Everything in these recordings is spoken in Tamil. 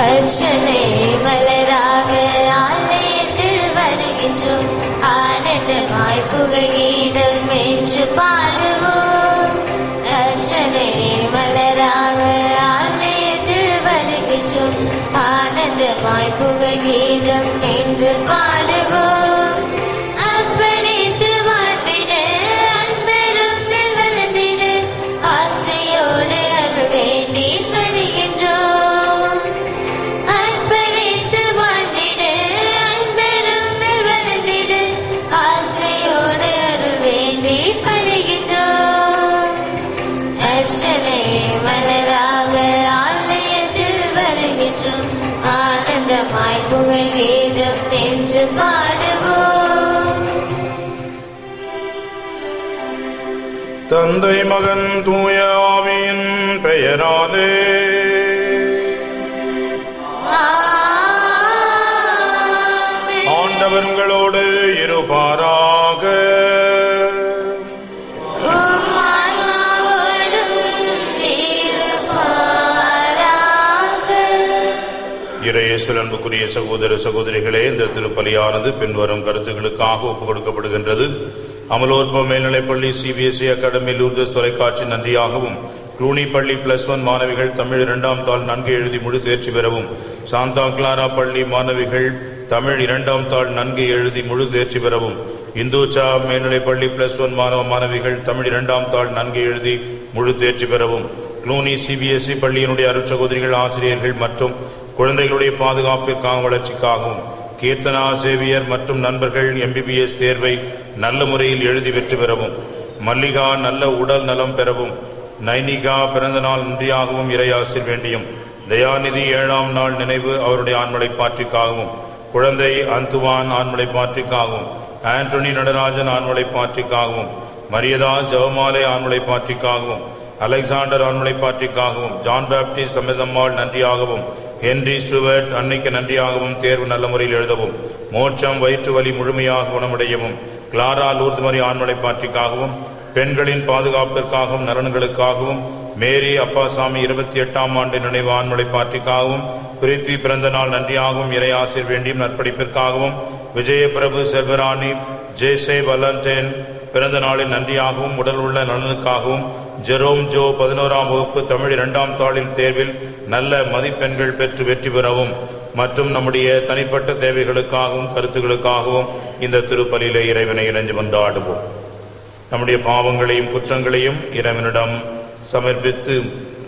அர்ச்சனை மலராக ஆலயத்தில் வருகின்றோம். ஆனந்தமாய் புகழ் கீதம் என்று பாடுவோம். அர்ச்சனை மலராக ஆலயத்தில் வருகின்றோம். ஆனந்தமாய் புகழ் கீதம் என்று பாடுவோம். அப்படித்து வாழ்ந்திட அன்பெரும் வளர்ந்திட ஆசையோடு அருள் வேண்டி வருகின்றோம். அப்படித்து வாழ்ந்திட அன்பெரும் வளர்ந்திட ஆசையோடு அருள் வேண்டி வருகின்றோம். அர்ச்சனை மலராக ஆலயத்தில் வருகின்றோம். ஆனந்தமாய் புகழ் கீதம் என்று பாடுவோம். தந்தை மகன் தூய ஆவியின் பெயராலே ஆண்டவர் உங்களோடு இருப்பாராக. இறையேசுவில் அன்புக்குரிய சகோதர சகோதரிகளே, இந்த திருப்பலியானது பின்வரும் கருத்துக்களுக்காக ஒப்புக் கொடுக்கப்படுகின்றது. அமலோற்பம் மேல்நிலைப்பள்ளி CBSE அகாடமி லூர்தஸ் தொலைக்காட்சி நன்றியாகவும், க்ளூனி பள்ளி +1 மாணவிகள் தமிழ் 2ஆம் தாள் நன்கு எழுதி முழு தேர்ச்சி பெறவும், சாந்தா கிளாரா பள்ளி மாணவிகள் தமிழ் 2ஆம் தாள் நன்கு எழுதி முழு தேர்ச்சி பெறவும், இந்துச்சா மேல்நிலைப்பள்ளி +1 மாணவ மாணவிகள் தமிழ் 2ஆம் தாள் நன்கு எழுதி முழு தேர்ச்சி பெறவும், க்ளூனி CBSE பள்ளியினுடைய அருட்சகோதரிகள் ஆசிரியர்கள் மற்றும் குழந்தைகளுடைய பாதுகாப்பிற்காக வளர்ச்சிக்காகவும், கீர்த்தனா சேவியர் மற்றும் நண்பர்கள் MBBS தேர்வை நல்ல முறையில் எழுதி வெற்றி பெறவும், மல்லிகா நல்ல உடல் நலம் பெறவும், நைனிகா பிறந்த நாள் நன்றியாகவும் இறையாசிர் வேண்டியும், தயாநிதி 7ஆம் நாள் நினைவு அவருடைய ஆண்மலை பாற்றிக்காகவும், குழந்தை அந்துவான் ஆண்மலை பாற்றிக்காகவும், ஆண்டனி நடராஜன் ஆண்மலை பாற்றிக்காகவும், மரியதா ஜெவமாலை ஆண்மலை பாற்றிக்காகவும், அலெக்சாண்டர் ஆண்மலை பாற்றிக்காகவும், ஜான் பாப்டிஸ்ட் அமிர்தம்மாள் நன்றியாகவும், ஹென்றி ஸ்டூவர்ட் அன்னைக்கு நன்றியாகவும் தேர்வு நல்ல முறையில் எழுதவும், மோட்சம் வயிற்று வலி முழுமையாக குணமடையவும், கிளாரா லூர்துமரி ஆண்மலை பாற்றிக்காகவும், பெண்களின் பாதுகாப்பிற்காகவும் நலன்களுக்காகவும், மேரி அப்பாசாமி 28ஆம் ஆண்டு நினைவு ஆண்மலை பாற்றிக்காகவும், பிரித்தி பிறந்த நாள் நன்றியாகவும் இறையாசிர் வேண்டியும் நற்படிப்பிற்காகவும், விஜயபிரபு செல்வராணி ஜேசே வலண்டேன் பிறந்த நாளில் நன்றியாகவும் உடல் உள்ள நலனுக்காகவும், ஜெரோம் ஜோ 11ஆம் வகுப்பு தமிழ் 2ஆம் தாளில் தேர்வில் நல்ல மதிப்பெண்கள் பெற்று வெற்றி பெறவும் மற்றும் நம்முடைய தனிப்பட்ட தேவைகளுக்காகவும் கருத்துக்களுக்காகவும் இந்த திருப்பலியிலே இறைவனை இறைஞ்சு கொண்டாடுவோம். நம்முடைய பாவங்களையும் குற்றங்களையும் இறைவனிடம் சமர்ப்பித்து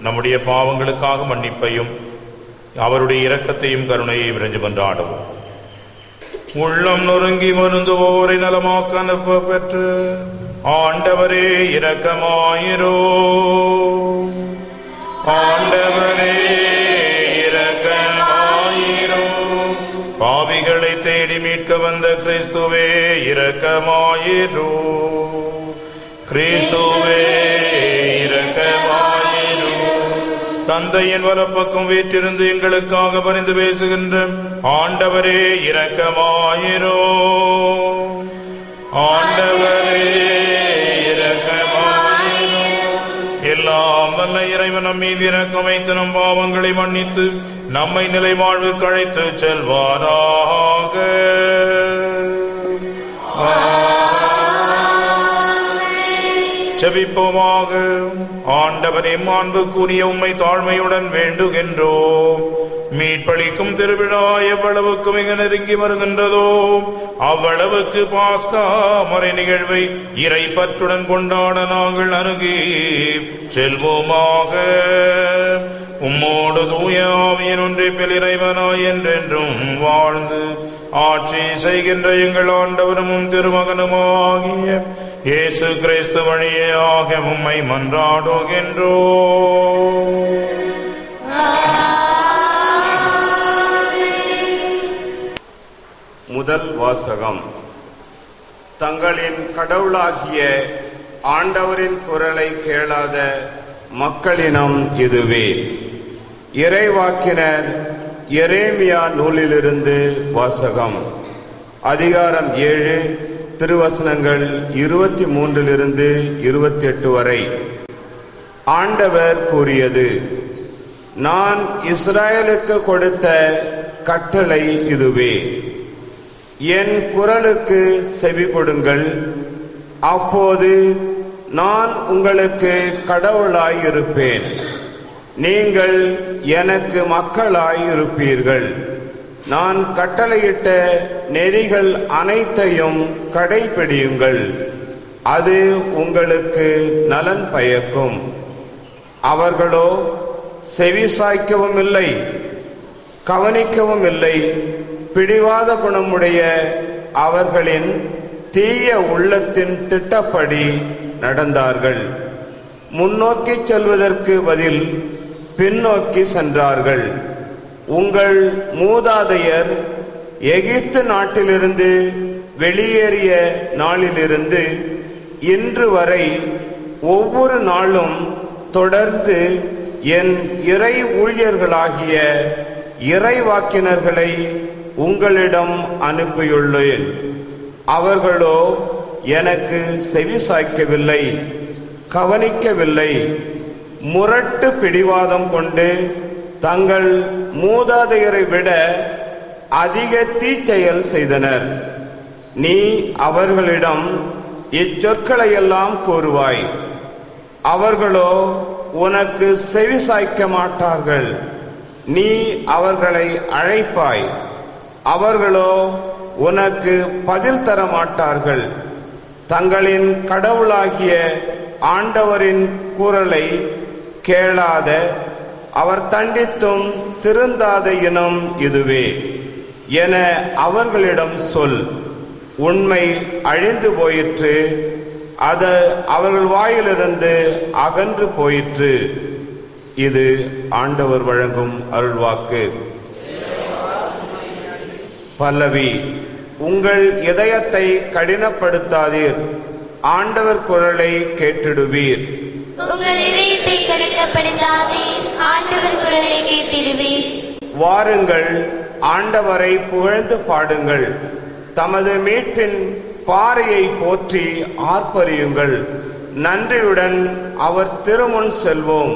நம்முடைய பாவங்களுக்காக மன்னிப்பையும் அவருடைய இரக்கத்தையும் கருணையையும் இறைஞ்சு கொண்டாடுவோம். உள்ளம் நொறுங்கி வருந்துவோரை நலமாக்க அனுப்ப பெற்று ஆண்டவரே இரக்கமாயிரோ. ஆண்டவரே இரக்கமாயிரோ. பாவிகளை தேடி மீட்க வந்த கிறிஸ்துவே இரக்கமாயிரோ. கிறிஸ்துவே இரக்கமாயிரோ. தந்தையின் வலப்பக்கம் வீற்றிருந்து எங்களுக்காக பரிந்து பேசுகின்ற ஆண்டவரே இரக்கமாயிரோ. ஆண்டவரே இரக்கமாயிரோ. எல்லாம் வல்ல இறைவன் நம் மீது இரக்கம் வைத்து நம் பாவங்களை மன்னித்து நம்மை நிலை வாழ்வுக்கு அழைத்து செல்வாராக. ஜெபிப்போமாக. ஆண்டவரே, மாண்புக்குரிய உம்மை தாழ்மையுடன் வேண்டுகின்றோம். மீட்பளிக்கும் திருவிழா எவ்வளவுக்கு மிக நெருங்கி வருகின்றதோ அவ்வளவுக்கு பாஸ்கா மறை நிகழ்வை இறை பற்றுடன் கொண்டாட நாங்கள் அருகே செல்வோமாக. உம்மோடு தூய ஆவியின் ஒன்றிப்பில் இறைவனாய் என்றென்றும் வாழ்ந்து ஆட்சி செய்கின்ற எங்கள் ஆண்டவரும் திருமகனுமாகிய இயேசு கிறிஸ்து வழியாக உம்மை மன்றாடுகின்றோம். முதல் வாசகம். தங்களின் கடவுளாகிய ஆண்டவரின் குரலை கேளாத மக்களினம் இதுவே. இறைவாக்கினர் எரேமியா நூலிலிருந்து வாசகம். அதிகாரம் 7, திருவசனங்கள் 23 - 28 வரை. ஆண்டவர் கூறியது: நான் இஸ்ராயலுக்கு கொடுத்த கட்டளை இதுவே. என் குரலுக்கு செவி கொடுங்கள், அப்போது நான் உங்களுக்கு கடவுளாயிருப்பேன், நீங்கள் எனக்கு மக்களாயிருப்பீர்கள். நான் கட்டளையிட்ட நெறிகள் அனைத்தையும் கடைபிடியுங்கள், அது உங்களுக்கு நலன் பயக்கும். அவர்களோ செவிசாய்க்கவும் இல்லை, கவனிக்கவும் இல்லை. பிடிவாத குணமுடைய அவர்களின் தீய உள்ளத்தின் திட்டப்படி நடந்தார்கள். முன்னோக்கி செல்வதற்கு பதில் பின்னோக்கி சென்றார்கள். உங்கள் மூதாதையர் எகிப்து நாட்டிலிருந்து வெளியேறிய நாளிலிருந்து இன்று வரை ஒவ்வொரு நாளும் தொடர்ந்து என் இறை ஊழியர்களாகிய இறைவாக்கினர்களை உங்களிடம் அனுப்பியுள்ளேன். அவர்களோ எனக்கு செவிசாய்க்கவில்லை, கவனிக்கவில்லை. முரட்டு பிடிவாதம் கொண்டு தங்கள் மூதாதையரை விட அதிக தீச்செயல் செய்தனர். நீ அவர்களிடம் இச்சொற்களையெல்லாம் கூறுவாய், அவர்களோ உனக்கு செவிசாய்க்க மாட்டார்கள். நீ அவர்களை அழைப்பாய், அவர்களோ உனக்கு பதில் தர மாட்டார்கள். தங்களின் கடவுளாகிய ஆண்டவரின் குரலை கேளாத, அவர் தண்டித்தும் திருந்தாத இனம் இதுவே என அவர்களிடம் சொல். உண்மை அழிந்து போயிற்று, அது அவர்கள் வாயிலிருந்து அகன்று போயிற்று. இது ஆண்டவர் வழங்கும் அருள்வாக்கு. பல்லவி. உங்கள் இதயத்தை கடினப்படுத்தாதீர், ஆண்டவர் குரலை கேட்டிடுவீர். உங்கள் இதயத்தை கடினப்படுத்தாதீர், ஆண்டவர் குரலை கேட்டிடுவீர். வாருங்கள், ஆண்டவரை புகழ்ந்து பாடுங்கள், தமது மீட்பின் பாறையை போற்றி ஆர்ப்பரியுங்கள். நன்றியுடன் அவர் திருமுன் செல்வோம்,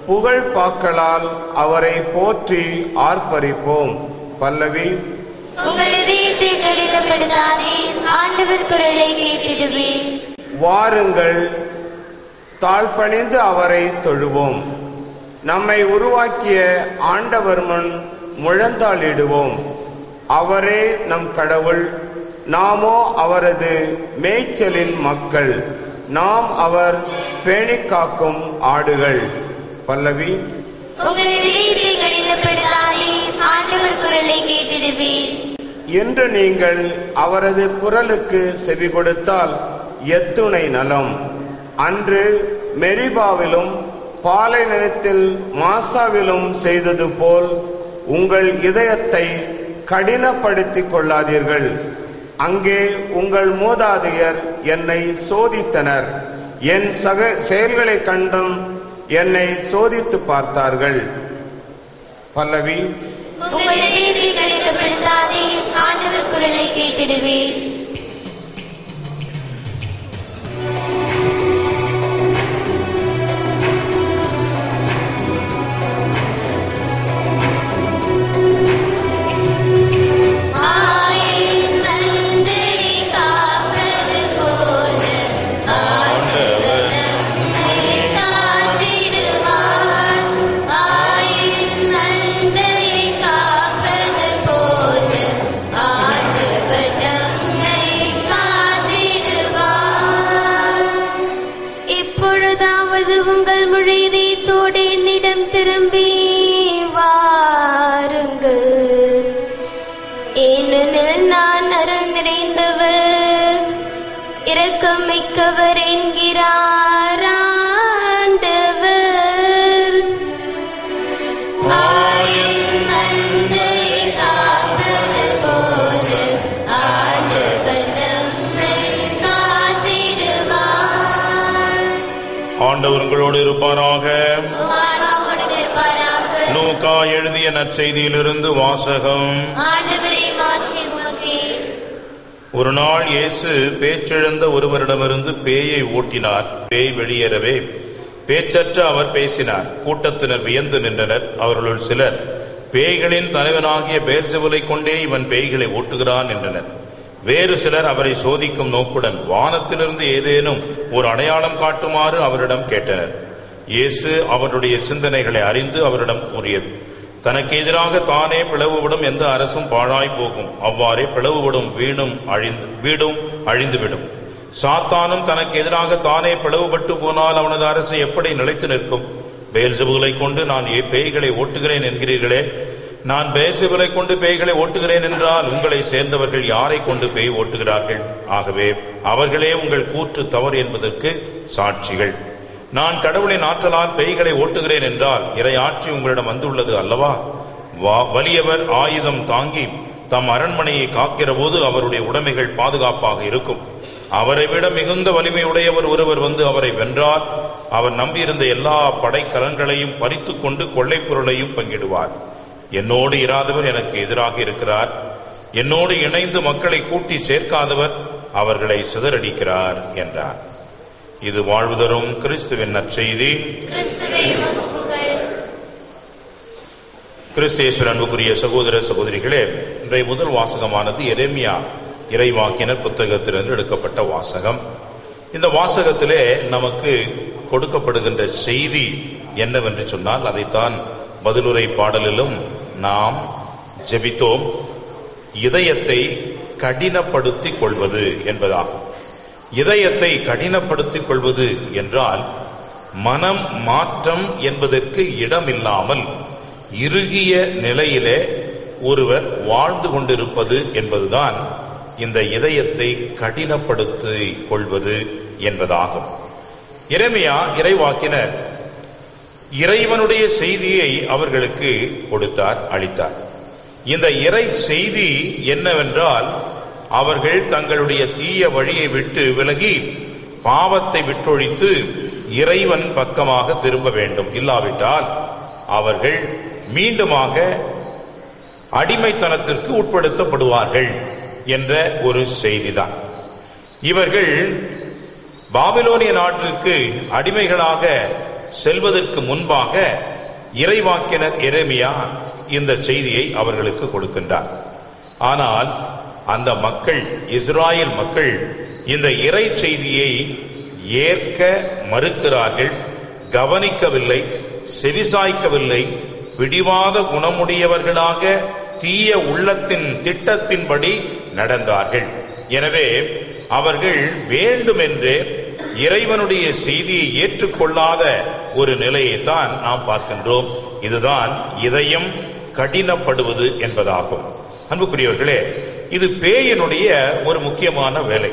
புகழ் பாக்களால் அவரை போற்றி ஆர்ப்பரிப்போம். பல்லவி. உங்கள் இதயத்தை கடினப்படுத்தாதீர், ஆண்டவர் குரலை கேட்டிடுவீர். வாருங்கள், தாழ்பணிந்து அவரை தொழுவோம், நம்மை உருவாக்கிய ஆண்டவர் முன் முழந்தாளிடுவோம். அவரே நம் கடவுள், நாமோ அவரது மேய்ச்சலின் மக்கள், நாம் அவர் பேணிக் காக்கும் ஆடுகள். பல்லவி. உங்கள் இதயத்தை கடினப்படுத்தாதீர், ஆண்டவர் குரலை கேட்டிடுவீர். என்று நீங்கள் அவரது குரலுக்கு செவி கொடுத்தால் எத்துணை நலம். அன்று மெரிபாவிலும் பாலைநிலத்தில் மாசாவிலும் செய்தது போல் உங்கள் இதயத்தை கடினப்படுத்திக் கொள்ளாதீர்கள். அங்கே உங்கள் மூதாதையர் என்னை சோதித்தனர், என் செயல்களை கண்டும் என்னை சோதித்து பார்த்தார்கள். பல்லவி. உங்கள் இதயத்தை கடினப்படுத்தாதீர், ஆண்டவர் குரலை கேட்டிடுவீர். உங்கள் முழுதயத்தோடு என்னிடம் திரும்பி வாருங்கள், ஏனெனில் நான் அருள் நிறைந்தவர், இரக்கம் மிக்கவர் என்கிறார் ஆண்டவர். ஆண்டவர் உங்களோடு இருப்பாராக. லூக்கா எழுதிய நற்செய்தியிலிருந்து வாசகம். ஒரு நாள் இயேசு பேச்செழுந்த ஒருவரிடமிருந்து பேயை ஓட்டினார். பேய் வெளியேறவே பேச்சற்ற அவர் பேசினார். கூட்டத்தினர் வியந்து நின்றனர். அவர்களுள் சிலர், பேய்களின் தலைவனாகிய பெயல்செபூலை கொண்டே இவன் பேய்களை ஓட்டுகிறான் என்றனர். வேறு சிலர் அவரை சோதிக்கும் நோக்குடன் வானத்திலிருந்து ஏதேனும் ஒரு அடையாளம் காட்டுமாறு அவரிடம் கேட்டனர். இயேசு அவருடைய சிந்தனைகளை அறிந்து அவரிடம் கூறியது, தனக்கு எதிராக தானே பிளவுபடும் எந்த அரசும் பாழாய் போகும். அவ்வாறே பிளவுபடும் வீடும் அழிந்துவிடும். சாத்தானும் தனக்கு எதிராக தானே பிளவுபட்டு போனால் அவனது அரசு எப்படி நிலைத்து நிற்கும்? பெயல்செபூலை கொண்டு நான் பேய்களை ஓட்டுகிறேன் என்கிறீர்களே, நான் பெயல்செபூலை கொண்டு பேய்களை ஓட்டுகிறேன் என்றால் உங்களை சேர்ந்தவர்கள் யாரை கொண்டு பேய் ஓட்டுகிறார்கள்? ஆகவே அவர்களே உங்கள் கூற்று தவறு என்பதற்கு சாட்சிகள். நான் கடவுளின் ஆற்றலால் பேய்களை ஓட்டுகிறேன் என்றால் இறையாட்சி உங்களிடம் வந்துள்ளது அல்லவா? வலியவர் ஆயுதம் தாங்கி தம் அரண்மனையை காக்கிற போது அவருடைய உடைமைகள் பாதுகாப்பாக இருக்கும். அவரை விட மிகுந்த வலிமையுடையவர் ஒருவர் வந்து அவரை வென்றால் அவர் நம்பியிருந்த எல்லா படைக்கலன்களையும் பறித்து கொண்டு கொள்ளை பொருளையும் பங்கிடுவார். என்னோடு இராதவர் எனக்கு எதிராக இருக்கிறார். என்னோடு இணைந்து மக்களை கூட்டி சேர்க்காதவர் அவர்களை சிதறடிக்கிறார் என்றார். இது வாழ்வு தரும் கிறிஸ்துவின் நற்செய்தி. கிறிஸ்து அன்புக்குரிய சகோதர சகோதரிகளே, இன்றைய முதல் வாசகமானது எரேமியா இறைவாக்கினர் புத்தகத்திலிருந்து எடுக்கப்பட்ட வாசகம். இந்த வாசகத்திலே நமக்கு கொடுக்கப்படுகின்ற செய்தி என்னவென்று சொன்னால், அதைத்தான் பதிலுரை பாடலிலும் நாம் ஜெபித்தோம். இதயத்தை கடினப்படுத்திக் கொள்வது என்பதாகும். இதயத்தை கடினப்படுத்திக் கொள்வது என்றால் மனம் மாற்றம் என்பதற்கு இடமில்லாமல் இறுகிய நிலையிலே ஒருவர் வாழ்ந்து கொண்டிருப்பது என்பதுதான் இந்த இதயத்தை கடினப்படுத்திக் கொள்வது என்பதாகும். எரேமியா இறைவாக்கினர் இறைவனுடைய செய்தியை அவர்களுக்கு கொடுத்தார், அளித்தார். இந்த இறை செய்தி என்னவென்றால், அவர்கள் தங்களுடைய தீய வழியை விட்டு விலகி பாவத்தை விட்டொழித்து இறைவன் பக்கமாக திரும்ப வேண்டும். இல்லாவிட்டால் அவர்கள் மீண்டுமாக அடிமைத்தனத்திற்கு உட்படுத்தப்படுவார்கள் என்ற ஒரு செய்திதான். இவர்கள் பாபிலோனிய நாட்டிற்கு அடிமைகளாக செல்வதற்கு முன்பாக இறைவாக்கினர் எரேமியா இந்த செய்தியை அவர்களுக்கு கொடுக்கின்றார். ஆனால் அந்த மக்கள், இஸ்ராயேல் மக்கள், இந்த இறை செய்தியை ஏற்க மறுக்கிறார்கள், கவனிக்கவில்லை, செவிசாய்க்கவில்லை. பிடிவாத குணமுடையவர்களாக தீய உள்ளத்தின் திட்டத்தின்படி நடந்தார்கள். எனவே அவர்கள் வேண்டுமென்றே இறைவனுடைய செய்தியை ஏற்றுக்கொள்ளாத ஒரு நிலையைத்தான் நாம் பார்க்கின்றோம். இதுதான் இதயம் கடினப்படுவது என்பதாகும். அன்புக்குரியவர்களே, இது பேயினுடைய ஒரு முக்கியமான வேலை.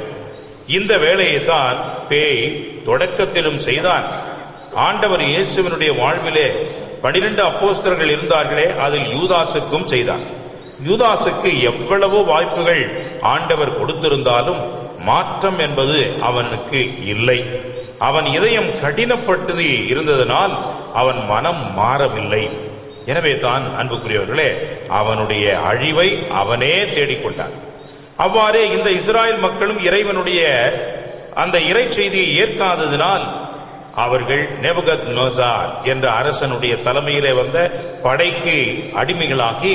இந்த வேலையைத்தான் பேய் தொடக்கத்திலும் செய்தான். ஆண்டவர் இயேசுவினுடைய வாழ்விலே 12 அப்போஸ்தலர்கள் இருந்தார்களே, அதில் யூதாசுக்கும் செய்தான். யூதாசுக்கு எவ்வளவோ வாய்ப்புகள் ஆண்டவர் கொடுத்திருந்தாலும் மாற்றம் என்பது அவனுக்கு இல்லை. அவன் இதயம் கடினப்பட்டு இருந்ததனால் அவன் மனம் மாறவில்லை. எனவே தான் அன்புக்குரியவர்களே, அவனுடைய அழிவை அவனே தேடிக்கொண்டான். அவ்வாறே இந்த இஸ்ராயேல் மக்களும் இறைவனுடைய அந்த இறை செய்தியை ஏற்காததினால் அவர்கள் நேபுகத்நேசார் என்ற அரசனுடைய தலைமையிலே வந்த படைக்கு அடிமைகளாகி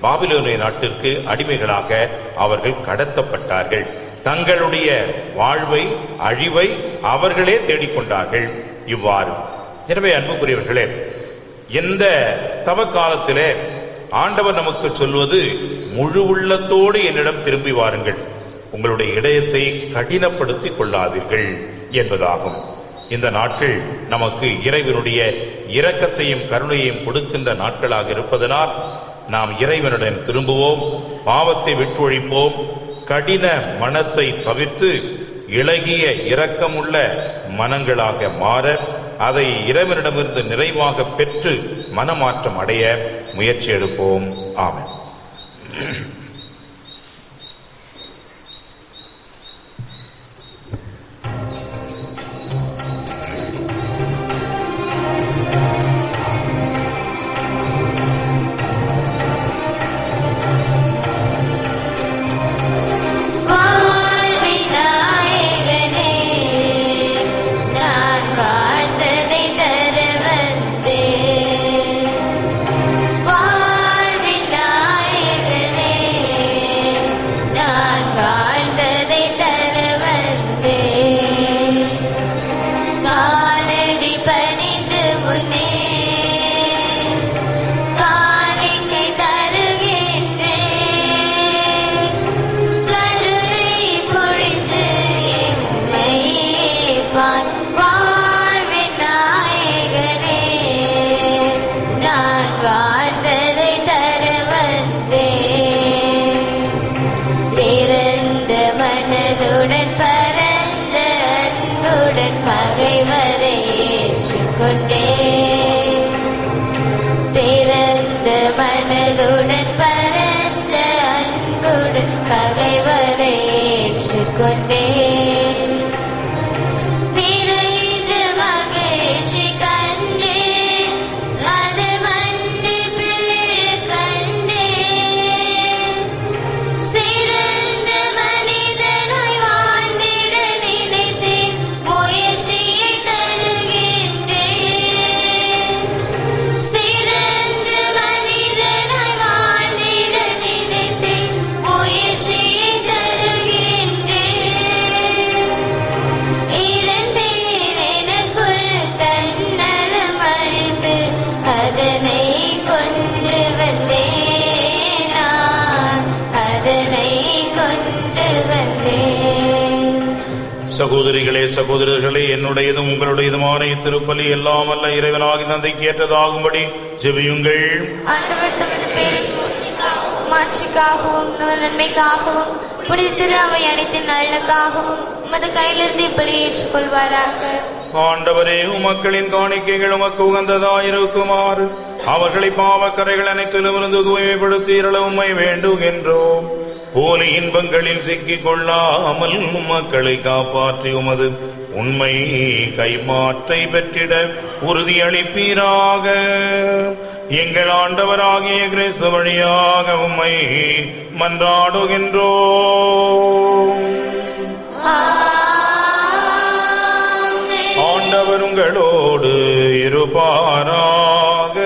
பாபிலோனிய நாட்டிற்கு அடிமைகளாக அவர்கள் கடத்தப்பட்டார்கள். தங்களுடைய வாழ்வை, அழிவை அவர்களே தேடிக்கொண்டார்கள். இவ்வாறு எனவே அன்புக்குரியவர்களே, எந்த தவக்காலத்திலே ஆண்டவர் நமக்கு சொல்வது, முழு உள்ளத்தோடு என்னிடம் திரும்பி வாருங்கள், உங்களுடைய இதயத்தை கடினப்படுத்திக் கொள்ளாதீர்கள் என்பதாகும். இந்த நாட்கள் நமக்கு இறைவனுடைய இரக்கத்தையும் கருணையையும் கொடுக்கின்ற நாட்களாக இருப்பதனால் நாம் இறைவனுடன் திரும்புவோம், பாவத்தை விட்டொழிப்போம், கடின மனத்தை தவிர்த்து இளகிய இரக்கமுள்ள மனங்களாக மாற, அதை இறைவனிடமிருந்து நிறைவாக பெற்று மனமாற்றம் அடைய முயற்சி எடுப்போம். ஆமென். வாழ்வின் நாயகனே, நான் வாழ்ந்ததை கொண்டேன். திறந்த மனதுடன் பரந்த அன்புடன் பகைவரை ஏற்றுக்கொண்டேன். நிறைந்த மகிழ்ச்சி கண்டேன், அது மன்னிப்பில் கண்டேன். சிறந்த மனிதனாய் வாழ்ந்திட நினைத்தேன், முயற்சியை தருகின்றேன். சிறந்த மனிதனாய் வாழ்ந்திட நினைத்தேன், முயற்சியை தருகின்றேன். இறந்தேன் எனக்குள் தன்னலம் அழித்து அதனை கொண்டு வந்தேன், நான் அதனை கொண்டு வந்தேன். சகோதரிகளே சகோதரர்களே, என்னுடையதும் உங்களுடையதுமான இத்திருப்பலி எல்லாம் அல்ல இறைவனாகி தந்தைக்கு ஏற்றதாகும்படி ஜெபியுங்கள். ஆண்டவர் தமது பேரின் மாட்சிக்காகவும் நன்மைக்காகவும் புனித திரு அவை அனைத்தின் நலனுக்காகவும் உமது கையிலிருந்து இப்பலி ஏற்றுக்கொள்வாராக. ஆண்டவரே, உமக்களின் காணிக்கைகள் உமக்கு உகந்ததாயிருக்குமாறு அவர்களை பாவக்கரைகள் அனைத்திலுமிருந்து தூய்மைப்படுத்தி இரள உம்மை வேண்டுகின்றோம். போலி இன்பங்களில் சிக்கிக் கொள்ளாமல் மக்களை காப்பாற்றி உமது உண்மை கைமாற்றை பெற்றிட உறுதியளிப்பீராக. எங்கள் ஆண்டவராகிய கிறிஸ்து வழியாக உம்மை மன்றாடுகின்றோம். ஆண்டவர் உங்களோடு இருப்பாராக.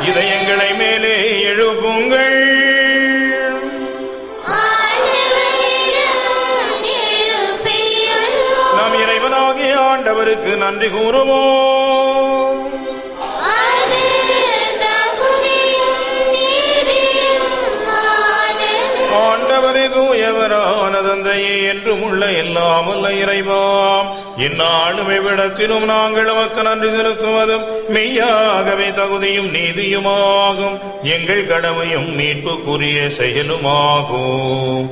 இதயங்களை மேலே எழுப்புங்கள். நாம் இறைவனாகிய ஆண்டவருக்கு நன்றி கூறுவோம். ஆண்டவரே, தூயவரான தந்தையே, என்றும் உள்ள எல்லாம் அல்ல இறைவாம், இந்நாளும் இவ்விடத்திலும் நாங்கள் உமக்கு நன்றி செலுத்துவதும் மெய்யாகவே தகுதியும் நீதியுமாகும். எங்கள் கடமையும் மீட்புக்குரிய செயலுமாகும்.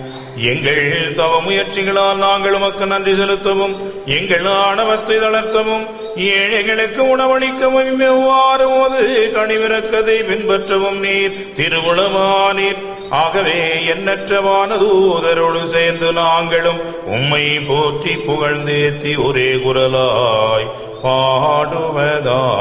எங்கள் தவ முயற்சிகளால் நாங்கள் உமக்கு நன்றி செலுத்தவும், எங்கள் ஆணவத்தை தளர்த்தவும், ஏழைகளுக்கு உணவளிக்கவும், எவ்வாறு உமது கனிவிரக்கதை பின்பற்றவும் நீர் திருவுளமானீர். ஆகவே எண்ணற்ற வானதூதரோடு சேர்ந்து நாங்களும் உம்மை போற்றி புகழ்ந்தேத்தி ஒரே குரலாய் பாடுவதாவது: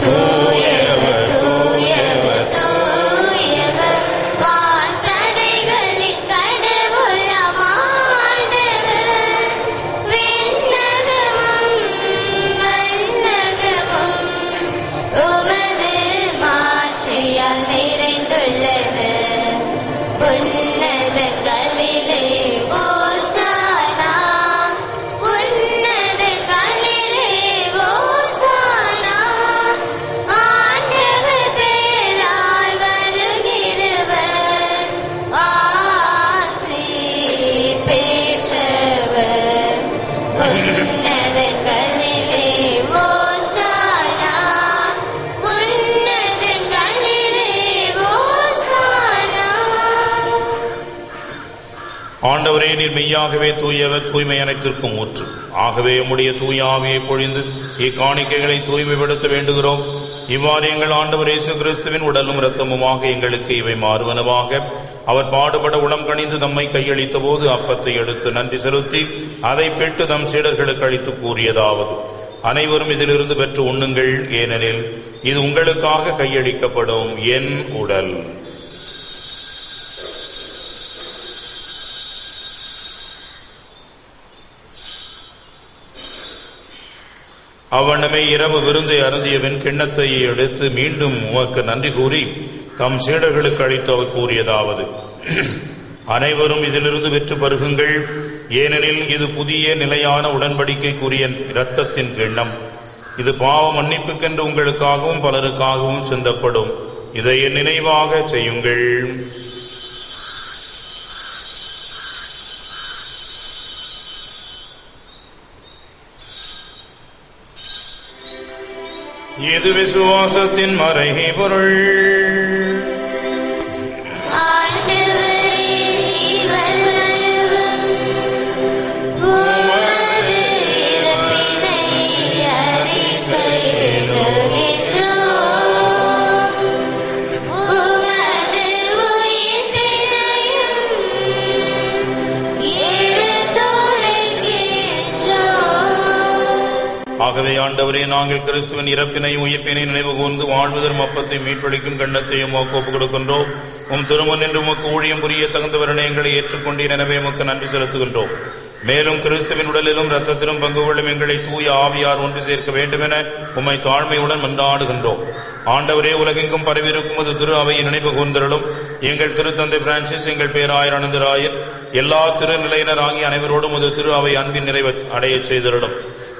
தூயவர் தூயவர் தூயவர் வான்படைகளின் கடவுளாம் ஆண்டவர். விண்ணகமும் மண்ணகமும் உமது மாட்சியால் நிறைந்துள்ளன. உன்னதங்களிலே ஓசானா, உன்னதங்களிலே ஓசானா. ஆண்டவர் பெயரால் வருகிறவர் ஆசி பெற்றவர். உன்னதங்களிலே ஓசானா, உன்னதங்களிலே ஓசானா. ஆண்டவரே, நீர் மெய்யாகவே தூயவர், தூய்மை அனைத்திற்கும் ஊற்று. ஆகவே உம்முடைய தூய ஆவியை பொழிந்து இக்காணிக்கைகளை தூய்மைப்படுத்த வேண்டுகிறோம். இவ்வாறு எங்கள் ஆண்டவர் இயேசு கிறிஸ்துவின் உடலும் இரத்தமுமாக எங்களுக்கு இவை மாறுவனவாக. அவர் பாடுபட உளம் கனிந்து தம்மை கையளித்த போது அப்பத்தை எடுத்து நன்றி செலுத்தி அதை பெற்று தம் சீடர்களுக்கு அளித்து கூறியதாவது: அனைவரும் இதிலிருந்து பெற்று உண்ணுங்கள், ஏனெனில் இது உங்களுக்காக கையளிக்கப்படும் என் உடல். அவ்வண்ணமே இரவு விருந்தை அருந்தியவன் கிண்ணத்தை எடுத்து மீண்டும் உமக்கு நன்றி கூறி தம் சீடர்களுக்கு அளித்து அவர் கூறியதாவது: அனைவரும் இதிலிருந்து பெற்று பருகுங்கள், ஏனெனில் இது புதிய நிலையான உடன்படிக்கைக்குரிய இரத்தத்தின் கிண்ணம். இது பாவ மன்னிப்புக்கென்று உங்களுக்காகவும் பலருக்காகவும் சிந்தப்படும். இதை என் நினைவாக செய்யுங்கள். இது விசுவாசத்தின் மறைகை பொருள். ஆகவே ஆண்டவரே, நாங்கள் கிறிஸ்துவின் இறப்பினையும் உயிர்ப்பினை நினைவு கூர்ந்து வாழ்வதற்கு அப்பத்தையும் மீட்பளிக்கும் கண்ணத்தையும் ஒப்புக் கொடுக்கின்றோம். உம் திருமுன் என்று உமக்கு ஊழியம் புரிய தகுந்தவரனை எங்களை ஏற்றுக்கொண்டீர். எனவே உமக்கு நன்றி செலுத்துகின்றோம். மேலும் கிறிஸ்துவின் உடலிலும் இரத்தத்திலும் பங்கு கொள்ளும் எங்களை தூய ஆவியார் ஒன்று சேர்க்க வேண்டும் என உம்மை தாழ்மையுடன் மன்றாடுகின்றோம். ஆண்டவரே, உலகெங்கும் பரவியிருக்கும் அது திரு அவையை நினைவு கூர்ந்தருளும். எங்கள் திருத்தந்தை பிரான்சிஸ், எங்கள் பேராயர் அனந்தராயர், எல்லா திருநிலையினர் ஆகிய அனைவரோடும் அது திரு அவை அன்பின் நிறைவு அடைய செய்தருளும்.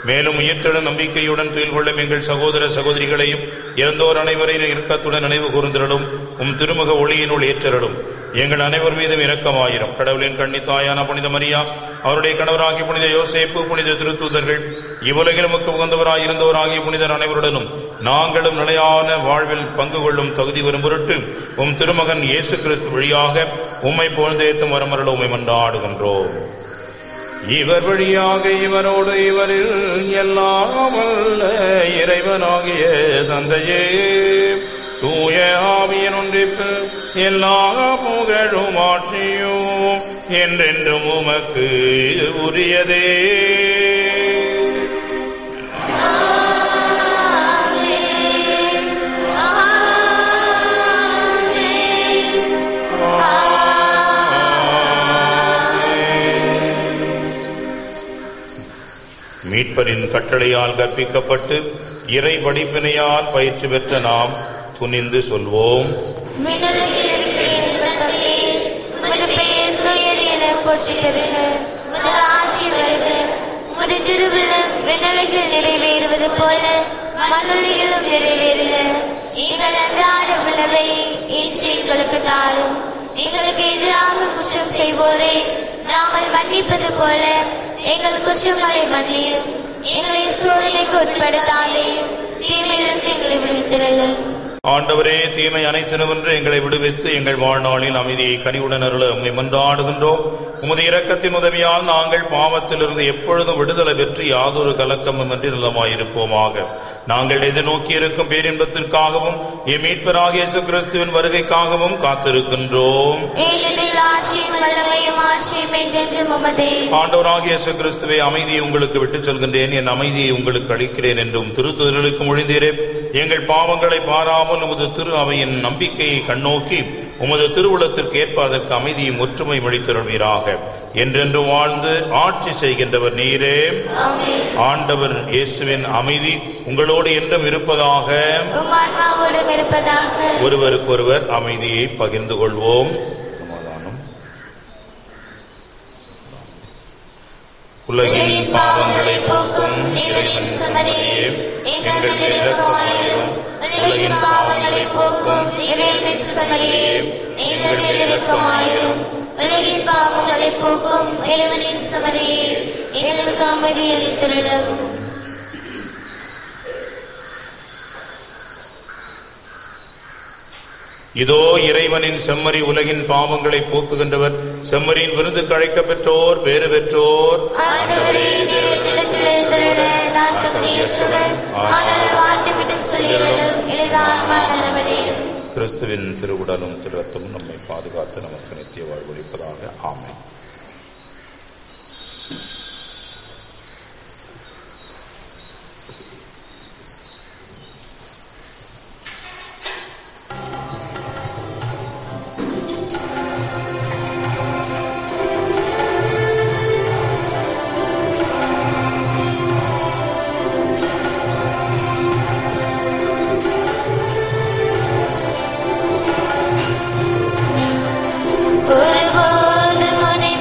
மேலும் உயிர்த்தெழும் நம்பிக்கையுடன் துயில் கொள்ளும் எங்கள் சகோதர சகோதரிகளையும் இறந்தோர் அனைவரையும் இரக்கத்துடன் நினைவு கூர்ந்தருளும். உம் திருமுக ஒளியினுள் ஏற்றருளும். எங்கள் அனைவர் மீதும் இரக்கமாயிரும். கடவுளின் கன்னித்தாயான புனித மரியா, அவருடைய கணவராகிய புனித யோசேப்பு, புனித திருத்தூதர்கள், இவ்வுலகில் உமக்கு உகந்தவராய் இருந்தவராகிய புனிதர் அனைவருடனும் நாங்களும் நிலையான வாழ்வில் பங்கு கொள்ளும் தகுதி வரும் பொருட்டு உம் திருமகன் இயேசு கிறிஸ்து வழியாக உம்மை புகழ்ந்தேத்தும் வரமருள உம்மை மன்றாடுகின்றோம். இவர் வழியாக இவரோடு இவரில் எல்லாம் வல்ல இறைவனாகிய தந்தையே, தூய ஆவியின் ஒன்றிற்கு எல்லா புகழும் ஆட்சியும் என்றென்றும் உமக்கு உரியதே. மீட்பரின் கட்டளையால் கற்பிக்கப்பட்டு இறை படிப்பினையால் பயிற்சி பெற்ற நாம் துணிந்து சொல்வோம். நிறைவேறுவது போல மண்ணுலகிலும் நிறைவேறுக. எங்கள் அன்றாட உணவை இன்று எங்களுக்கு தாரும். எங்களுக்கு எதிராக குற்றம் செய்வோரே நாங்கள் மன்னிப்பது போல எங்கள் குற்றங்களை மன்னியும். எங்களை சோதனைக்கு உட்படுத்தாதேயும், தீமையிலிருந்து எங்களை விடுவித்திரளும். ஆண்டவரே, தீமை அனைத்தினுமென்று எங்களை விடுவித்து எங்கள் வாழ்நாளில் அமைதியை கனிவுடன் அருள உம்மை மன்றாடுகின்றோம். உமது இரக்கத்தின் உதவியால் நாங்கள் பாவத்திலிருந்து எப்பொழுதும் விடுதலை பெற்று யாதொரு கலக்கமும் இன்றி நலமாயிருப்போமாக. நாங்கள் எதிர்நோக்கி இருக்கும் பேரின்பத்திற்காகவும் எம் மீட்பராகிய இயேசு கிறிஸ்துவின் வருகைக்காகவும் காத்திருக்கின்றோம். ஆண்டவராகிய இயேசு கிறிஸ்துவே, அமைதியை உங்களுக்கு விட்டுச் செல்கின்றேன், என் அமைதியை உங்களுக்கு அளிக்கிறேன் என்றும் திருத்தூதர்களுக்கு மொழிந்தீரே. எங்கள் பாவங்களை பாராமல் உமது திரு அவையின் நம்பிக்கையை கண்ணோக்கி உமது திருவுளத்திற்கு ஏற்ப அதற்கு அமைதியும் ஒற்றுமை அளித்தருள்வீராக. என்றென்றும் வாழ்ந்து ஆட்சி செய்கின்றவர் நீரே. ஆண்டவர் இயேசுவின் அமைதி உங்களோடு என்றும் இருப்பதாக. ஒருவருக்கொருவர் அமைதியை பகிர்ந்து கொள்வோம். சமாதானம். உலகின் பாவங்களை போக்கும் இறைவனின் சுமரியே, எங்கள் இரக்கமாயிரும். உலகின் பாவங்களை போக்கும் இறைவனின் சுமரியே, எங்கள் இரக்கமாயிரும். உலகின் பாவங்களை போக்கும் இறைவனின் சுமரியே, எங்களுக்கு அமைதி அளித்தருளும். இதோ இறைவனின் செம்மறி, உலகின் பாவங்களை போக்குகின்றவர். செம்மறியின் விருந்துக்கு அழைக்க பெற்றோர் பேறு பெற்றோர். கிறிஸ்துவின் திருவுடலும் திருரத்தமும் நம்மை பாதுகாத்து நமக்கு நித்திய வாழ்வளிப்பதாக. ஆமென். ஒருபோதும் உன்னை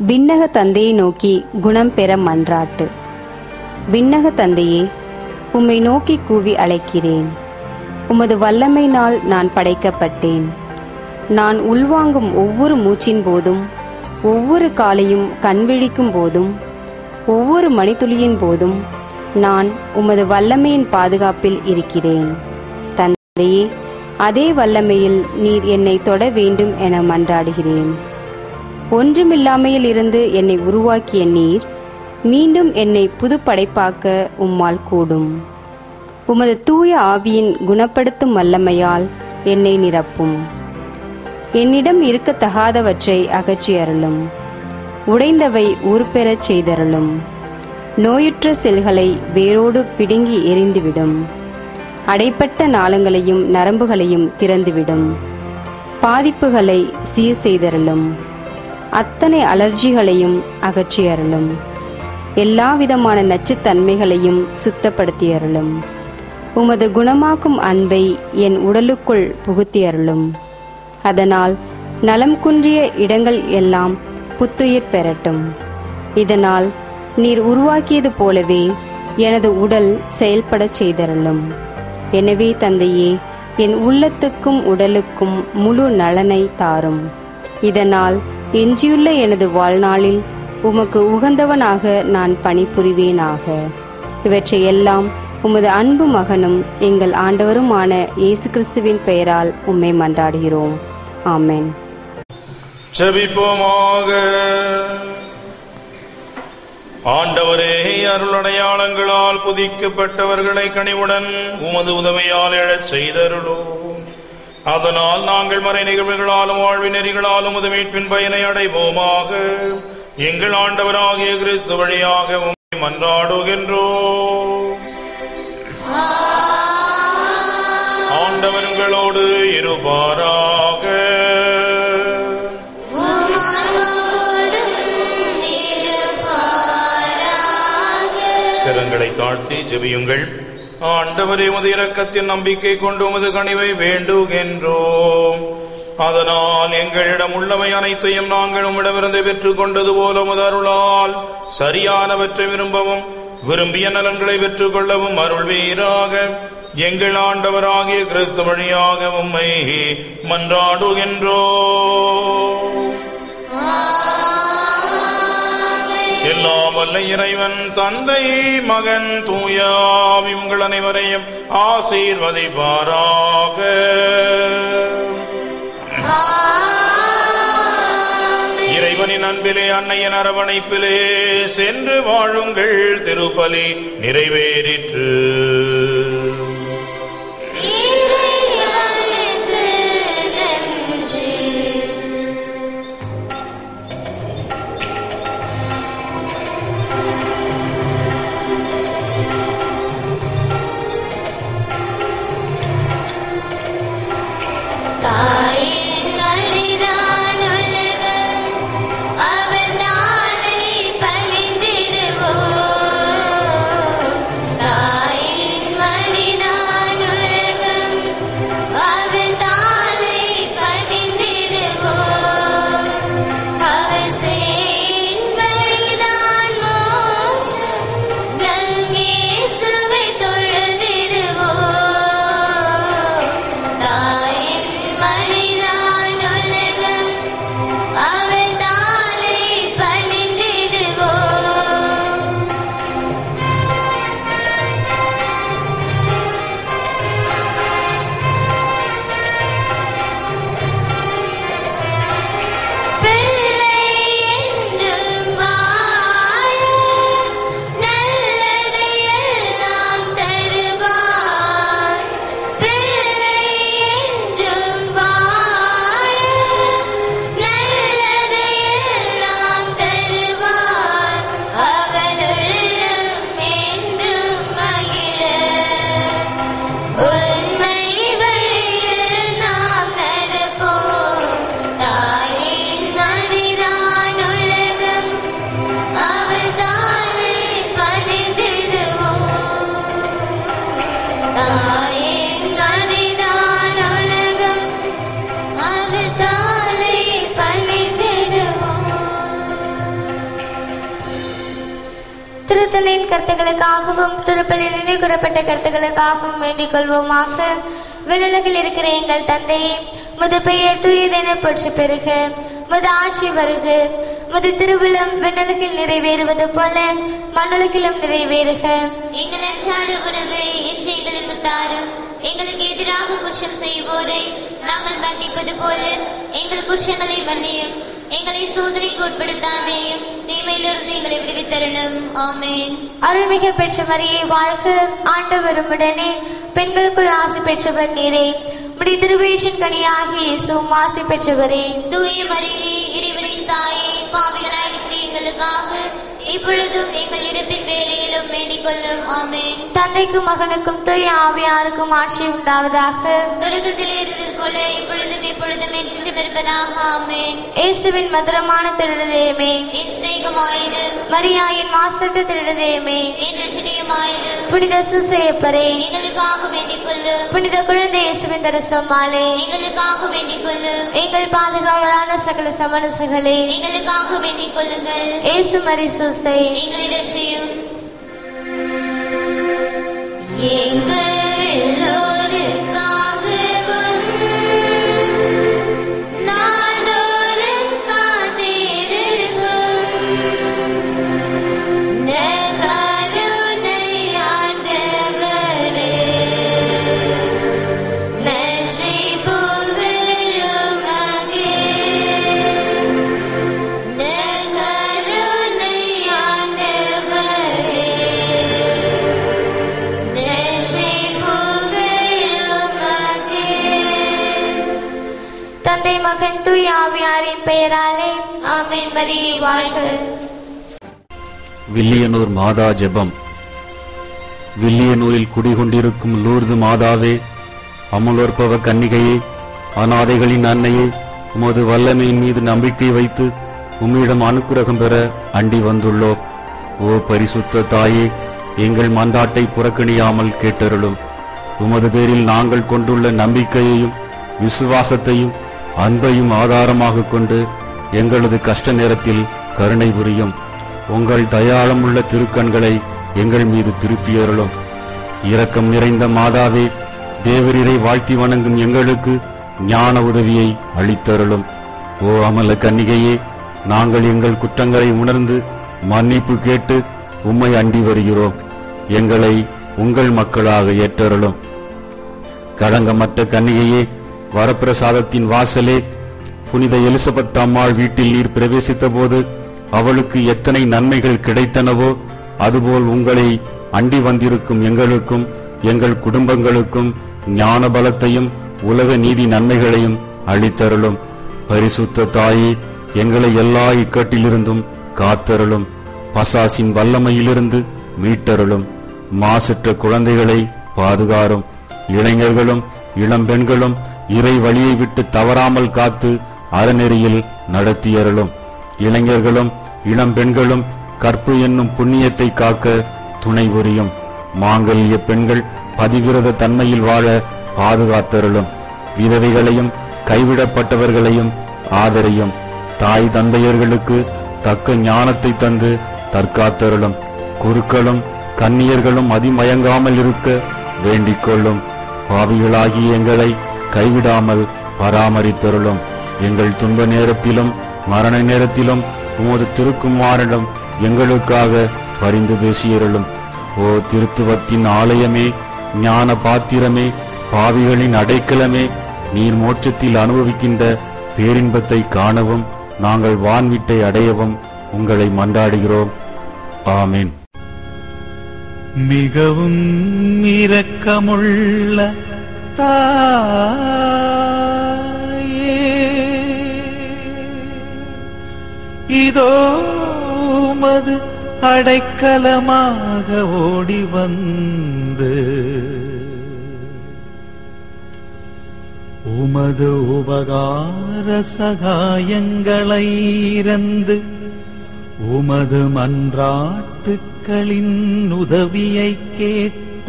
விண்ணக தந்தையை நோக்கி குணம் பெற மன்றாட்டு. விண்ணக தந்தையே, உம்மை நோக்கி கூவி அழைக்கிறேன். உமது வல்லமையினால் நான் படைக்கப்பட்டேன். நான் உள்வாங்கும் ஒவ்வொரு மூச்சின் போதும், ஒவ்வொரு காலையும் கண்விழிக்கும் போதும், ஒவ்வொரு மணித்துளியின் போதும் நான் உமது வல்லமையின் பாதுகாப்பில் இருக்கிறேன். தந்தையே, அதே வல்லமையில் நீர் என்னை தொட வேண்டும் என மன்றாடுகிறேன். ஒன்றுமில்லாமையில் இருந்து என்னை உருவாக்கிய நீர் மீண்டும் என்னை புது படைப்பாக்க உம்மால் கூடும். உமது தூய ஆவியின் குணப்படுத்தும் வல்லமையால் என்னை நிரப்பும். என்னிடம் இருக்கத்தகாதவற்றை அகற்றி அருளும். உடைந்தவை ஊர்பெறச் செய்தருளும். நோயுற்ற செல்களை வேரோடு பிடுங்கி எறிந்துவிடும். அடைப்பட்ட நாளங்களையும் நரம்புகளையும் திறந்துவிடும். பாதிப்புகளை சீர் செய்தருளும். அத்தனை அலர்ஜிகளையும் அகற்றி அருளும். எல்லாவிதமான நச்சுத்தன்மைகளையும் சுத்தப்படுத்தி அருளும். உமது குணமாக்கும் அன்பை என் உடலுக்குள் புகுத்தி அருளும். அதனால் நலம் குன்றிய இடங்கள் எல்லாம் புத்துயிர் பெறட்டும். இதனால் நீர் உருவாக்கியது போலவே எனது உடல் செயல்படச் செய்தருளும். எனவே தந்தையே, என் உள்ளத்துக்கும் உடலுக்கும் முழு நலனை தாரும். இதனால் எஞ்சியுள்ள எனது வாழ்நாளில் உமக்கு உகந்தவனாக நான் பணிபுரிவேனாக. இவற்றை எல்லாம் உமது அன்பு மகனும் எங்கள் ஆண்டவருமான இயேசு கிறிஸ்துவின் பெயரால் உம்மை மன்றாடுகிறோம். ஆமென். ஜெபிப்போமாக. ஆண்டவரே, அருளடையாளங்களால் புதிக்கப்பட்டவர்களை கனிவுடன் உமது உதவியால் எழச் செய்தருளோம். அதனால் நாங்கள் மறை நிகழ்வுகளாலும் வாழ்வின் நெறிகளாலும் உமது மீட்பின் பயனை அடைவோமாக. எங்கள் ஆண்டவராகிய கிறிஸ்து வழியாக உம்மை மன்றாடுகின்றோம். ஆண்டவர்களோடு இருப்பாராக. சிரங்களை தாழ்த்தி ஜெபியுங்கள். ஆண்டவரே, உமது இரக்கத்தின் நம்பிக்கை கொண்டு உமது கனிவை வேண்டுகின்றோம். அதனால் எங்களிடம் உள்ளவை அனைத்தையும் நாங்கள் உம்மிடமிருந்து பெற்றுக் கொண்டது போல உமது அருளால் சரியானவற்றை விரும்பவும் விரும்பிய நலன்களை பெற்றுக் கொள்ளவும் அருள்வீராக. எங்கள் ஆண்டவராகிய கிறிஸ்து வழியாக உம்மை மன்றாடுகின்றோம். எல்லாம் வல்ல இறைவன் தந்தை, மகன், தூய ஆவி உங்கள் அனைவரையும் ஆசீர்வதிப்பாராக. இறைவனின் அன்பிலே, அன்னையின் அரவணைப்பிலே சென்று வாழுங்கள். திருப்பலி நிறைவேறிற்று. திருத்தந்தையின் கருத்துக்களுக்காகவும் திருப்பலில் நினைவு கூறப்பட்ட கருத்துக்களுக்காகவும் வேண்டிக் கொள்வோமாக. விண்ணுலகில் இருக்கிற எங்கள் தந்தையே, முது பெயர் தூயதென போற்றி பெறுக. முது ஆட்சி வருக. முது திருவிழம் விண்ணுலகில் நிறைவேறுவது போல மண்ணுலகிலும் நிறைவேறுக. எங்கள் அன்றாட உணவை இன்று எங்களுக்கு தாரும். எங்களுக்கு எதிராக குற்றம் செய்வோரை நாங்கள் மன்னிப்பது போல எங்கள் குற்றங்களை மன்னியும். எங்களை சோதனைக்கு உட்படுத்தாதேயும், தீமையிலிருந்து எங்களை விடுவித்தருளும். ஆமென். அருள்மிகு பெற்ற மரியே வாழ்க. ஆண்டவர் உம்முடனே, பெண்களுக்குள் ஆசி பெற்றவர் நீரே. உம்முடைய திருவயிற்றின் கனியாகிய இயேசுவும் ஆசி பெற்றவரே. தூய மரியே, இறைவனின் தாயே, பாவிகளாயிருக்கிற எங்களுக்காக இப்பொழுதும் எங்கள் இறப்பின் வேளையிலும் வேண்டிக் கொள்ளும். ஆமென். தந்தைக்கும் மகனுக்கும் தூய ஆவியாருக்கும் ஆட்சி உண்டாவதாக. தொடக்கத்தில் இருந்தது போல இப்பொழுதும் எப்பொழுதும் என்றும் இருப்பதாக. ஆமென். இயேசுவின் மதுரமான திருடதேமே, என் சிநேகமாயிரு. மரியாயின் மாசற்ற திருடதேமே, என் ரட்சணியமாயிரு. புனித சூசையப்பரே, எங்களுக்காக வேண்டிக் கொள்ளும். புனித குழந்தை இயேசுவின் தரிசனமாலே, எங்களுக்காக வேண்டிக் கொள்ளும். எங்கள் பாதுகாவலான சகல சமரசுகளே, எங்களுக்காக வேண்டிக் கொள்ளுங்கள். இயேசு மரி சூசை, எங்களை ரட்சியும். எங்கள் எல்லோருக்காகவும் நாள்தோறும் காத்திருக்கும் நற்கருணை ஆண்டவரே, நன்றி புகழுமக்கே. நற்கருணை ஆண்டவரே, நன்றி புகழுமக்கே. தந்தை மகன் தூய ஆவியாரின் பெயராலே ஆமென். மரியே வாழ்க. வில்லியனூர் மாதா ஜெபம். வில்லியனூரில் குடிகொண்டிருக்கும் லூர்து மாதாவே, அமுலோற்பவ கன்னிகையே, அநாதைகளின் அன்னையே, உமது வல்லமையின் மீது நம்பிக்கை வைத்து உம்மிடம் அனுக்கிரகம் பெற அண்டி வந்துள்ளோம். ஓ பரிசுத்த தாயே, எங்கள் மன்றாட்டை புறக்கணியாமல் கேட்டருளும். உமது பேரில் நாங்கள் கொண்டுள்ள நம்பிக்கையையும் விசுவாசத்தையும் அன்பையும் ஆதாரமாக கொண்டு எங்களது கஷ்ட நேரத்தில் கருணை புரியும். உங்கள் தயாளமுள்ள திருக்கண்களை எங்கள் மீது திருப்பியருளும். இரக்கம் நிறைந்த மாதாவே, தேவரீரை வாழ்த்தி வணங்கும் எங்களுக்கு ஞான உதவியை அளித்தருளும். ஓ அமல கன்னிகையே, நாங்கள் எங்கள் குற்றங்களை உணர்ந்து மன்னிப்பு கேட்டு உம்மை அண்டி வருகிறோம். எங்களை உங்கள் மக்களாக ஏற்றருளும். களங்கமற்ற கன்னிகையே, வரப்பிரசாதத்தின் வாசலே, புனித எலிசபெத் அம்மாள் வீட்டில் நீர் பிரவேசித்த போது அவளுக்கு எத்தனை நன்மைகள் கிடைத்தனவோ, அதுபோல் உங்களை அண்டி வந்திருக்கும் எங்களுக்கும் எங்கள் குடும்பங்களுக்கும் ஞான பலத்தையும் உலக நீதி நன்மைகளையும் அளித்தருளும். பரிசுத்த தாயே, எங்களை எல்லா இக்கட்டிலிருந்தும் காத்தருளும். பசாசின் வல்லமையிலிருந்து மீட்டருளும். மாசற்ற குழந்தைகளை பாதுகாரும். இளைஞர்களும் இளம்பெண்களும் இறை வழியை விட்டு தவறாமல் காத்து அறநெறியில் நடத்தியருளும். இளைஞர்களும் இளம்பெண்களும் கற்பு என்னும் புண்ணியத்தை காக்க துணை புரியும். மாங்கல்ய பெண்கள் பதிவிரத தன்மையில் வாழ பாதுகாத்தருளும். விதவைகளையும் கைவிடப்பட்டவர்களையும் ஆதரியும். தாய் தந்தையர்களுக்கு தக்க ஞானத்தை தந்து தற்காத்தருளும். குருக்களும் கன்னியர்களும் அதிமயங்காமல் இருக்க வேண்டிக் கொள்ளும். பாவிகளாகிய எங்களை கைவிடாமல் பராமரித்தருளும். எங்கள் துன்ப நேரத்திலும் மரண நேரத்திலும் உமது திருக்குமாரிடம் எங்களுக்காக பரிந்து பேசியருளும். ஓ திருத்துவத்தின் ஆலயமே, ஞான பாத்திரமே, பாவிகளின் அடைக்கலமே, நீர் மோட்சத்தில் அனுபவிக்கின்ற பேரின்பத்தை காணவும் நாங்கள் வான்வீட்டை அடையவும் உங்களை மன்றாடுகிறோம். ஆமீன். மிகவும் இரக்கமுள்ள தாயே, இதோ உமது அடைக்கலமாக ஓடி வந்து உமது உபகார சகாயங்களை இறந்து உமது மன்றாட்டுக்களின் உதவியை கேட்ட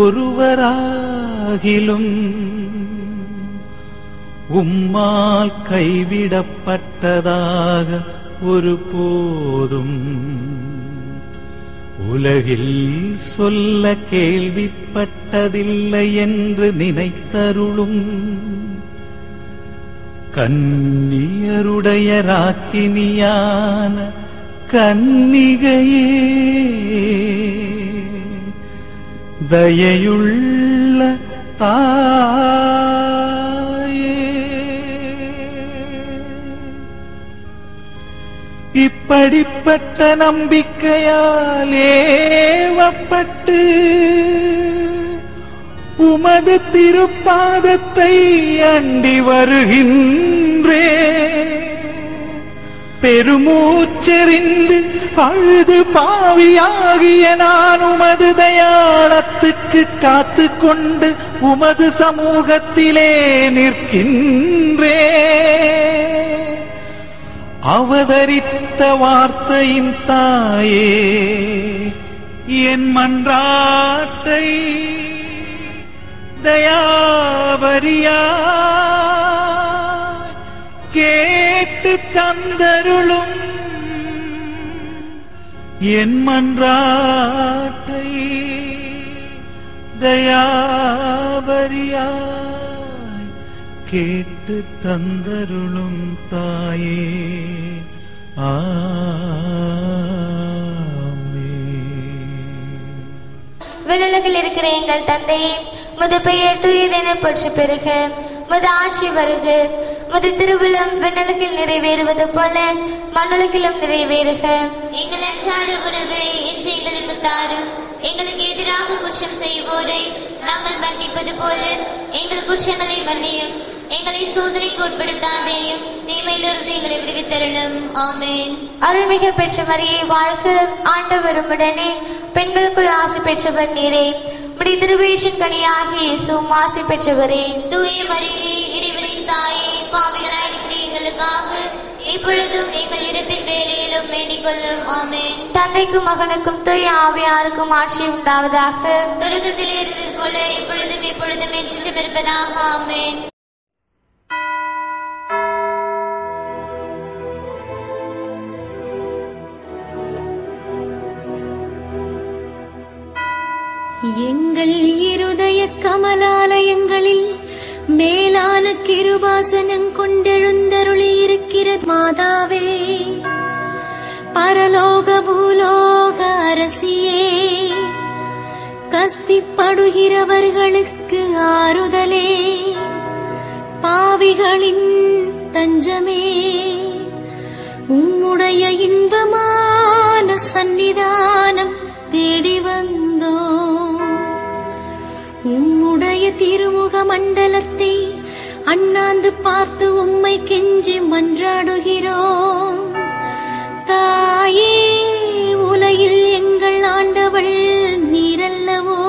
ஒருவராகிலும் உம்மால் கைவிடப்பட்டதாக ஒரு போதும் உலகில் சொல்ல கேள்விப்பட்டதில்லை என்று நினைத்தருளும் கன்னியருடைய ராக்கினியான கன்னிகையே, தயையுள்ள தாயே, இப்படிப்பட்ட நம்பிக்கையால் ஏவப்பட்டு உமது திருப்பாதத்தை அண்டி வருகின்றே. பெருமூச்செறிந்து அழுது பாவியாகிய நான் உமது தயாளத்துக்கு காத்து கொண்டு உமது சமூகத்திலே நிற்கின்றே. அவதரித்த வார்த்தையின் தாயே, என் மன்றாட்டை தயாபரியாய் கேட்டு தந்தருளும். என் மன்றாட்டை தயாபரியாய் கேட்டு தந்தருளும் தாயே. விண்ணுலகில் இருக்கிற எங்கள் தந்தையே, முது பெயர் தூயதென போற்று பெருக, முது ஆட்சி வருக, முது திருவிழம் விண்ணுலகில் நிறைவேறுவது போல மண்ணுலகிலும் நிறைவேறுக. எங்கள் அன்றாட உணவை இன்று எங்களுக்கு தாரும். எங்களுக்கு எதிராக குற்றம் செய்வோரை நாங்கள் மன்னிப்பது போல எங்கள் குற்றங்களை மன்னியும். எங்களை சோதனைக்கு உட்படுத்தாதேயும், தீமையிலிருந்து எங்களை விடுவித்தருளும். ஆமென். அருள்மிக பெற்ற மரியே வாழ்க, ஆண்டவர் உம்முடனே, பெண்களுக்குள் ஆசி பெற்றவர் நீரே. உம்முடைய திருவயிற்றின் கனியாகிய இயேசுவும் ஆசி பெற்றவரே. தூய மரியே, இறைவனின் தாயே, பாவிகளாயிருக்கிற எங்களுக்காக இப்பொழுதும் எங்கள் இறப்பின் வேளையிலும் வேண்டிக் கொள்ளும். ஆமென். தந்தைக்கும் மகனுக்கும் தூய ஆவியாருக்கும் ஆட்சி உண்டாவதாக. தொடக்கத்தில் இருந்தது போல இப்பொழுதும் எப்பொழுதும் என்றும் இருப்பதாக. ஆமென். எங்கள் இருதய கமலாலயங்களில் மேலான கிருபாசனம் கொண்டெழுந்தருளி இருக்கிற மாதாவே, பரலோக பூலோக அரசியே, கஸ்திப்படுகிறவர்களுக்கு ஆறுதலே, பாவிகளின் தஞ்சமே, உம்முடைய இன்பமான சந்நிதானம் தேடி வந்தோம். உம்முடைய திருமுக மண்டலத்தை அண்ணாந்து பார்த்து உம்மை கெஞ்சி மன்றாடுகிறோம். தாயே, உலகில் எங்கள் ஆண்டவள் நீரல்லவோ,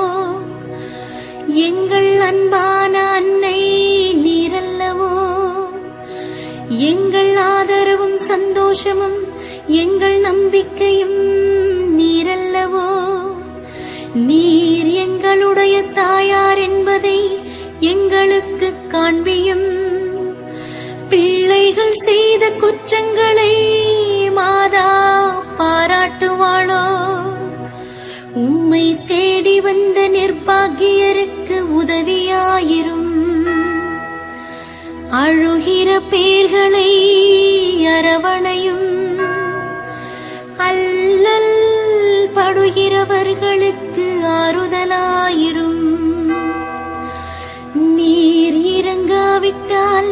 எங்கள் அன்பான அன்னை நீரல்லவோ, எங்கள் ஆதரவும் சந்தோஷமும் எங்கள் நம்பிக்கையும் நீரல்லவோ. நீர் எங்களுடைய தாயார் என்பதை எங்களுக்கு காண்பியும். பிள்ளைகள் செய்த குற்றங்களை மாதா பாராட்டுவாளோ? உம்மை தேடி வந்த நிர்பாகியருக்கு உதவியாயிரும். அழுகிற பேர்களை அரவணையும். அல்லல் படுகிறவர்களுக்கு ஆறுதலாயிரும். நீர் இறங்காவிட்டால்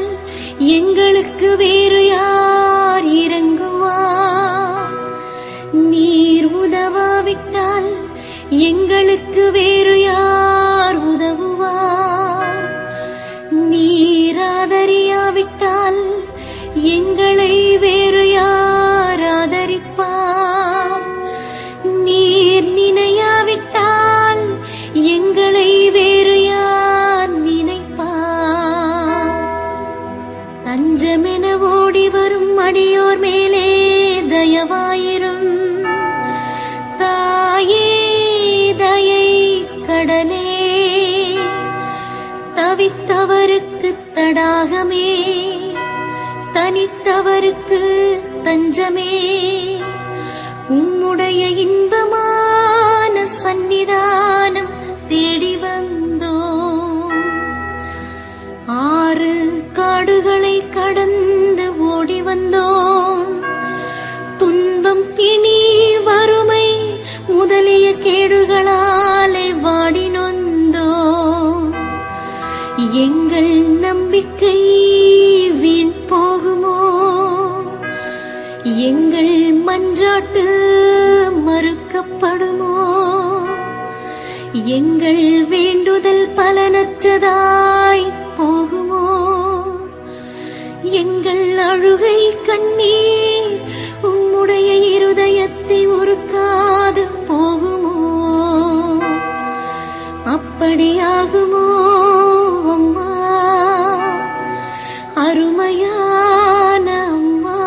எங்களுக்கு வேறு யார் இறங்குவார்? நீர் உதவாவிட்டால் எங்களுக்கு வேறு யார் உதவுவார்? நீர் ஆதரியாவிட்டால் எங்களை வேறு யார் ஆதரிப்பார்? நீர் நினையாவிட்டால் எங்களை வேறு யார் நினைப்பார்? தஞ்சமென ஓடி வரும் அடியோர் மேலே தயவாயிரும். தாயே, தயை கடலே, தவித்தவருக்கு தடாகமே, தனித்தவருக்கு தஞ்சமே, உம்முடைய இன்பமான சந்நிதானம் தேடி வந்தோம். 6 காடுகளை கடந்து ஓடி வந்தோம். துன்பம், பிணி, வறுமை முதலிய கேடுகளாலே வாடி நொந்தோம். எங்கள் நம்பிக்கை வீண் போகுமோ? எங்கள் மன்றாட்டு மறுக்கப்படுமோ? எங்கள் வேண்டுதல் பலனற்றதாய் போகுமோ? எங்கள் அழுகை கண்ணீர் உம்முடைய இருதயத்தை உருக்காது போகுமோ? அப்படியாகுமோ அம்மா, அருமையான அம்மா,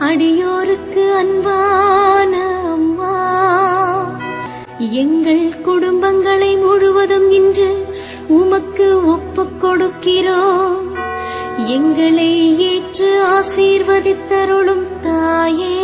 அடியோருக்கு அன்பான அம்மா. எங்கள் குடும்பங்களை முழுவதும் இன்று உமக்கு ஒப்புக் கொடுக்கிறோம். எங்களை ஏற்று ஆசீர்வதித்தருளும் தாயே.